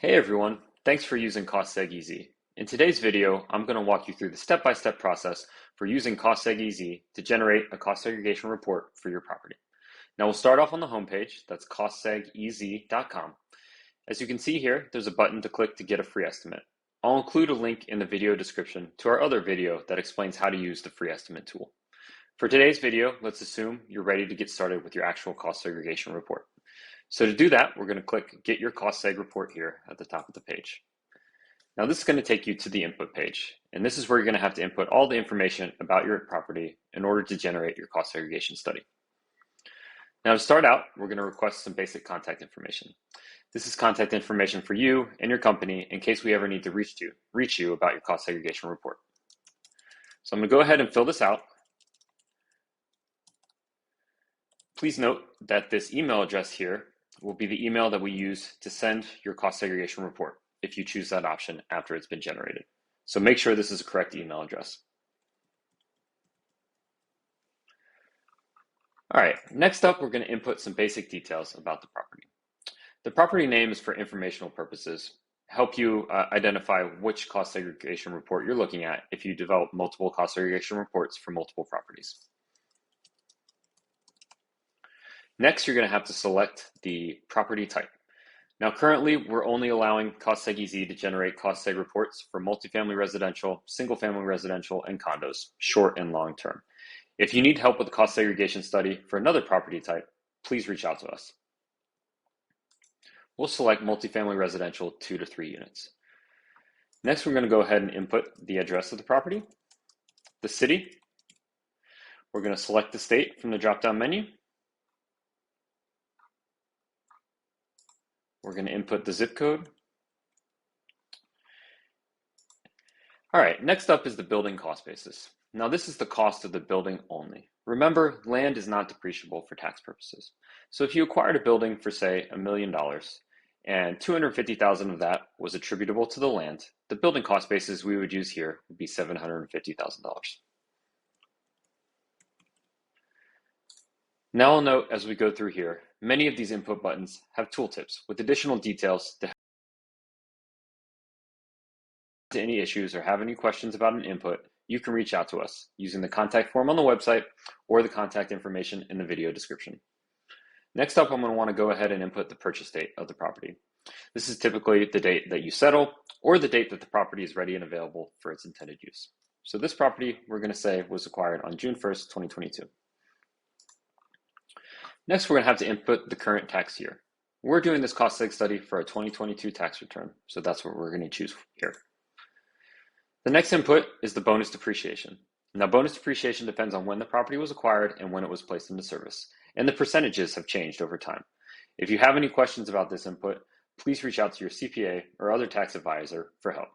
Hey everyone, thanks for using Cost Seg EZ. In today's video, I'm going to walk you through the step-by-step process for using Cost Seg EZ to generate a cost segregation report for your property. Now we'll start off on the homepage, that's costsegez.com. As you can see here, there's a button to click to get a free estimate. I'll include a link in the video description to our other video that explains how to use the free estimate tool. For today's video, let's assume you're ready to get started with your actual cost segregation report. So to do that, we're going to click Get Your Cost Seg Report here at the top of the page. Now this is going to take you to the input page, and this is where you're going to have to input all the information about your property in order to generate your cost segregation study. Now to start out, we're going to request some basic contact information. This is contact information for you and your company in case we ever need to reach you about your cost segregation report. So I'm going to go ahead and fill this out. Please note that this email address here will be the email that we use to send your cost segregation report if you choose that option after it's been generated. So make sure this is a correct email address. All right, next up, we're going to input some basic details about the property. The property name is for informational purposes, help you identify which cost segregation report you're looking at if you develop multiple cost segregation reports for multiple properties. Next, you're going to have to select the property type. Now, currently, we're only allowing Cost Seg EZ to generate cost seg reports for multifamily residential, single-family residential, and condos, short and long term. If you need help with the cost segregation study for another property type, please reach out to us. We'll select multifamily residential 2 to 3 units. Next, we're going to go ahead and input the address of the property, the city. We're going to select the state from the drop-down menu. We're going to input the zip code. All right, next up is the building cost basis. Now this is the cost of the building only. Remember, land is not depreciable for tax purposes. So if you acquired a building for, say, $1 million and $250,000 of that was attributable to the land, the building cost basis we would use here would be $750,000. Now I'll note as we go through here, many of these input buttons have tooltips with additional details to help to any issues or have any questions about an input, you can reach out to us using the contact form on the website or the contact information in the video description. Next up, I'm going to want to go ahead and input the purchase date of the property. This is typically the date that you settle or the date that the property is ready and available for its intended use. So this property, we're going to say, was acquired on June 1st, 2022. Next, we're going to have to input the current tax year. We're doing this cost seg study for a 2022 tax return, so that's what we're going to choose here. The next input is the bonus depreciation. Now, bonus depreciation depends on when the property was acquired and when it was placed into service, and the percentages have changed over time. If you have any questions about this input, please reach out to your CPA or other tax advisor for help.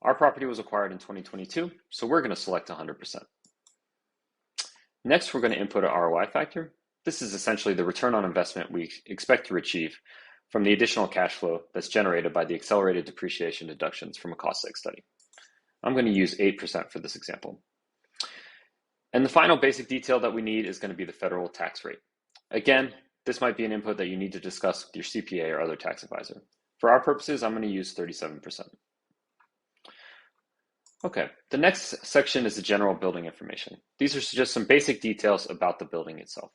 Our property was acquired in 2022, so we're going to select 100%. Next, we're going to input an ROI factor. This is essentially the return on investment we expect to achieve from the additional cash flow that's generated by the accelerated depreciation deductions from a cost seg study. I'm going to use 8% for this example. And the final basic detail that we need is going to be the federal tax rate. Again, this might be an input that you need to discuss with your CPA or other tax advisor. For our purposes, I'm going to use 37%. Okay, the next section is the general building information. These are just some basic details about the building itself.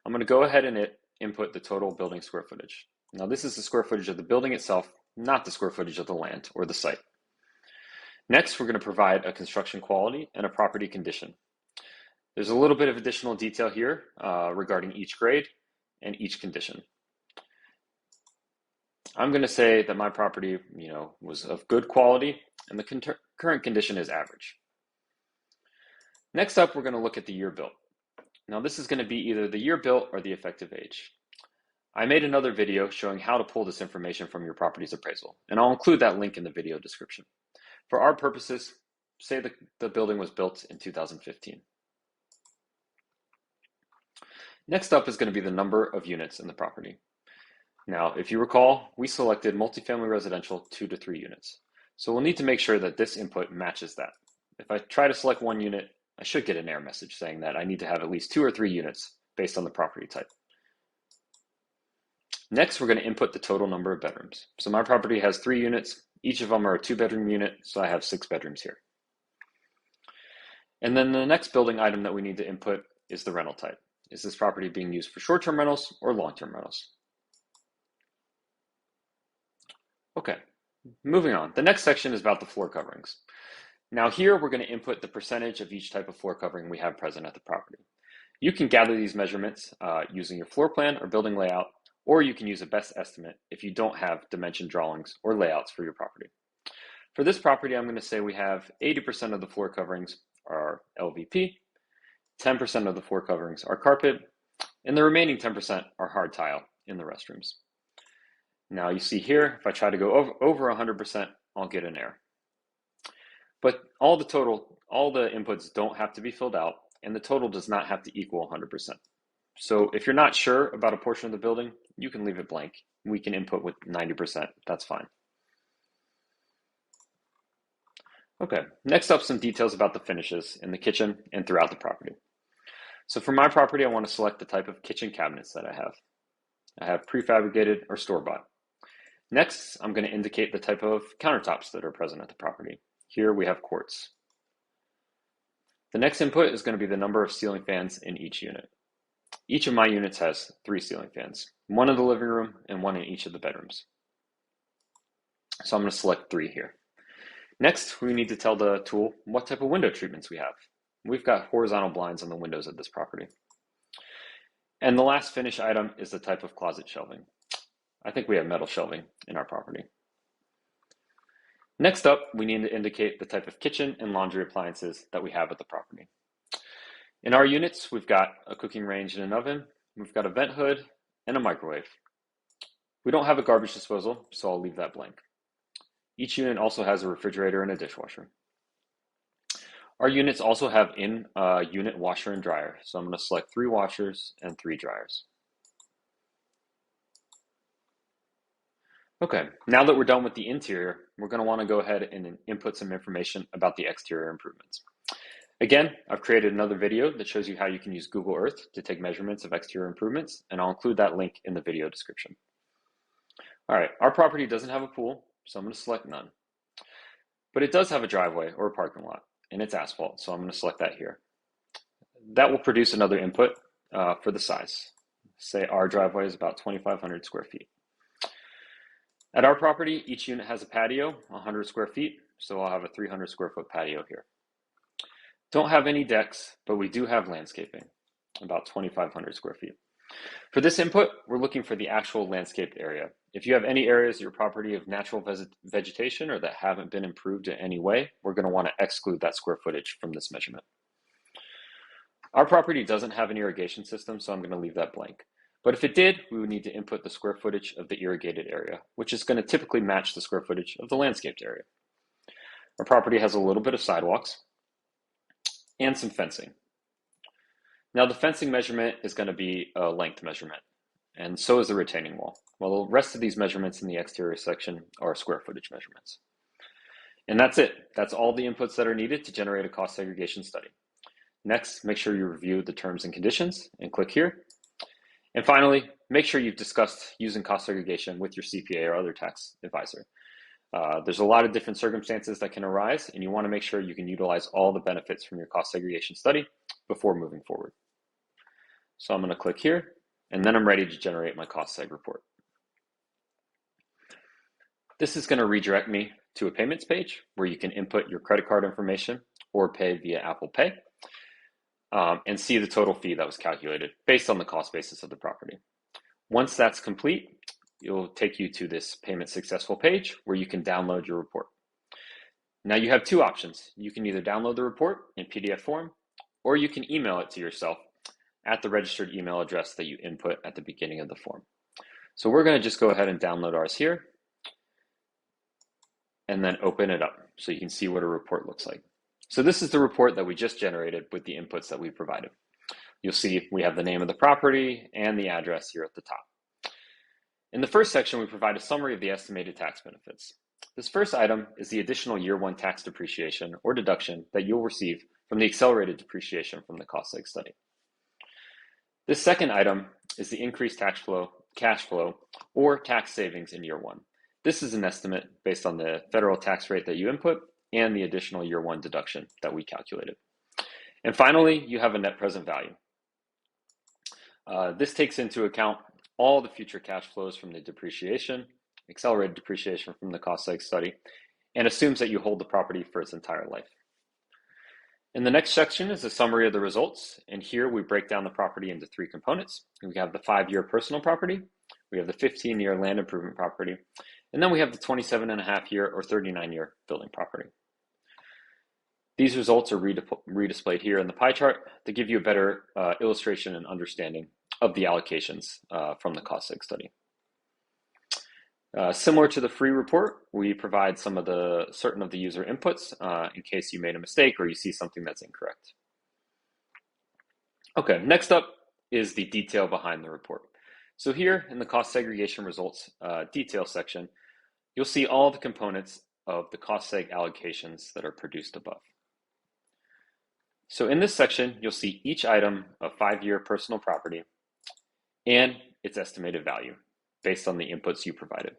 I'm going to go ahead and input the total building square footage. Now this is the square footage of the building itself, not the square footage of the land or the site. Next, we're going to provide a construction quality and a property condition. There's a little bit of additional detail here regarding each grade and each condition. I'm going to say that my property, was of good quality and the current condition is average. Next up, we're going to look at the year built. Now this is going to be either the year built or the effective age. I made another video showing how to pull this information from your property's appraisal, and I'll include that link in the video description. For our purposes, say the building was built in 2015. Next up is going to be the number of units in the property. Now, if you recall, we selected multifamily residential 2 to 3 units. So we'll need to make sure that this input matches that. If I try to select 1 unit, I should get an error message saying that I need to have at least 2 or 3 units based on the property type. Next, we're going to input the total number of bedrooms. So my property has 3 units. Each of them are a 2-bedroom unit, so I have 6 bedrooms here. And then the next building item that we need to input is the rental type. Is this property being used for short-term rentals or long-term rentals? Okay, moving on. The next section is about the floor coverings. Now here we're going to input the percentage of each type of floor covering we have present at the property. You can gather these measurements using your floor plan or building layout, or you can use a best estimate if you don't have dimension drawings or layouts for your property. For this property, I'm going to say we have 80% of the floor coverings are LVP, 10% of the floor coverings are carpet, and the remaining 10% are hard tile in the restrooms. Now you see here, if I try to go over 100%, I'll get an error. But all the inputs don't have to be filled out, and the total does not have to equal 100%. So if you're not sure about a portion of the building, you can leave it blank. We can input with 90%, that's fine. Okay, next up, some details about the finishes in the kitchen and throughout the property. So for my property, I want to select the type of kitchen cabinets that I have. I have prefabricated or store-bought. Next, I'm going to indicate the type of countertops that are present at the property. Here we have quartz. The next input is going to be the number of ceiling fans in each unit. Each of my units has 3 ceiling fans, 1 in the living room and 1 in each of the bedrooms. So I'm going to select 3 here. Next, we need to tell the tool what type of window treatments we have. We've got horizontal blinds on the windows of this property. And the last finish item is the type of closet shelving. I think we have metal shelving in our property. Next up, we need to indicate the type of kitchen and laundry appliances that we have at the property. In our units, we've got a cooking range and an oven. We've got a vent hood and a microwave. We don't have a garbage disposal, so I'll leave that blank. Each unit also has a refrigerator and a dishwasher. Our units also have in-unit washer and dryer, so I'm going to select 3 washers and 3 dryers. Okay, now that we're done with the interior, we're going to want to go ahead and input some information about the exterior improvements. Again, I've created another video that shows you how you can use Google Earth to take measurements of exterior improvements, and I'll include that link in the video description. All right, our property doesn't have a pool, so I'm going to select none. But it does have a driveway or a parking lot, and it's asphalt, so I'm going to select that here. That will produce another input for the size. Say our driveway is about 2,500 square feet. At our property, each unit has a patio, 100 square feet, so I'll have a 300 square foot patio here. Don't have any decks, but we do have landscaping, about 2,500 square feet. For this input, we're looking for the actual landscaped area. If you have any areas of your property of natural vegetation or that haven't been improved in any way, we're going to want to exclude that square footage from this measurement. Our property doesn't have an irrigation system, so I'm going to leave that blank. But if it did, we would need to input the square footage of the irrigated area, which is going to typically match the square footage of the landscaped area. Our property has a little bit of sidewalks and some fencing. Now the fencing measurement is going to be a length measurement, and so is the retaining wall. Well, the rest of these measurements in the exterior section are square footage measurements. And that's it. That's all the inputs that are needed to generate a cost segregation study. Next, make sure you review the terms and conditions and click here. And finally, make sure you've discussed using cost segregation with your CPA or other tax advisor. There's a lot of different circumstances that can arise, and you want to make sure you can utilize all the benefits from your cost segregation study before moving forward. So I'm going to click here, and then I'm ready to generate my cost seg report. This is going to redirect me to a payments page where you can input your credit card information or pay via Apple Pay. And see the total fee that was calculated based on the cost basis of the property. Once that's complete, it'll take you to this payment successful page where you can download your report. Now you have 2 options. You can either download the report in PDF form, or you can email it to yourself at the registered email address that you input at the beginning of the form. So we're going to just go ahead and download ours here and then open it up so you can see what a report looks like. So this is the report that we just generated with the inputs that we provided. You'll see we have the name of the property and the address here at the top. In the first section, we provide a summary of the estimated tax benefits. This first item is the additional year 1 tax depreciation or deduction that you'll receive from the accelerated depreciation from the cost seg study. This second item is the increased cash flow cash flow, or tax savings in year one. This is an estimate based on the federal tax rate that you input and the additional year one deduction that we calculated. And finally, you have a net present value. This takes into account all the future cash flows from the depreciation, accelerated depreciation from the cost seg study, and assumes that you hold the property for its entire life. In the next section is a summary of the results, and here we break down the property into three components. We have the 5-year personal property, we have the 15-year land improvement property, and then we have the 27.5-year or 39-year building property. These results are redisplayed here in the pie chart to give you a better illustration and understanding of the allocations from the cost seg study. Similar to the free report, we provide some of the certain of the user inputs in case you made a mistake or you see something that's incorrect. Okay, next up is the detail behind the report. So here in the cost segregation results detail section, you'll see all the components of the cost seg allocations that are produced above. So in this section, you'll see each item of 5-year personal property and its estimated value based on the inputs you provided.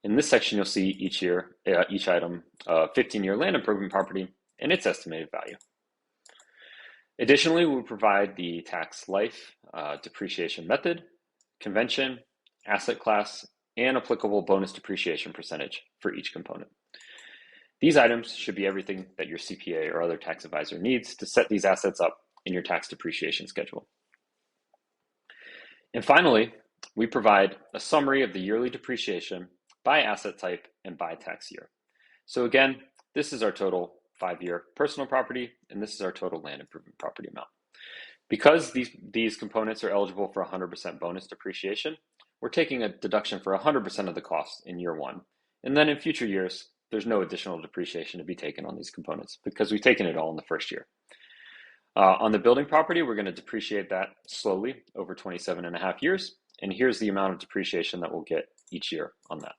In this section, you'll see each item of 15-year land improvement property and its estimated value. Additionally, we provide the tax life, depreciation method, convention, asset class, and applicable bonus depreciation percentage for each component. These items should be everything that your CPA or other tax advisor needs to set these assets up in your tax depreciation schedule. And finally, we provide a summary of the yearly depreciation by asset type and by tax year. So again, this is our total 5-year personal property, and this is our total land improvement property amount. Because these components are eligible for 100% bonus depreciation, we're taking a deduction for 100% of the cost in year one. And then in future years, there's no additional depreciation to be taken on these components because we've taken it all in the first year. On the building property, we're going to depreciate that slowly over 27.5 years. And here's the amount of depreciation that we'll get each year on that.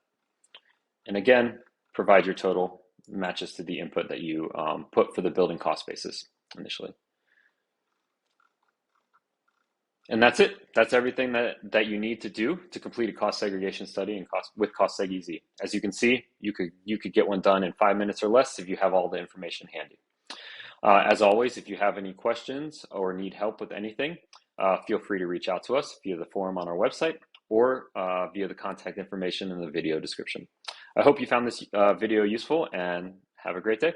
And again, provide your total matches to the input that you put for the building cost basis initially. And that's it. That's everything that you need to do to complete a cost segregation study with Cost Seg EZ. As you can see, you could get one done in 5 minutes or less if you have all the information handy. As always, if you have any questions or need help with anything, feel free to reach out to us via the forum on our website or via the contact information in the video description. I hope you found this video useful and have a great day.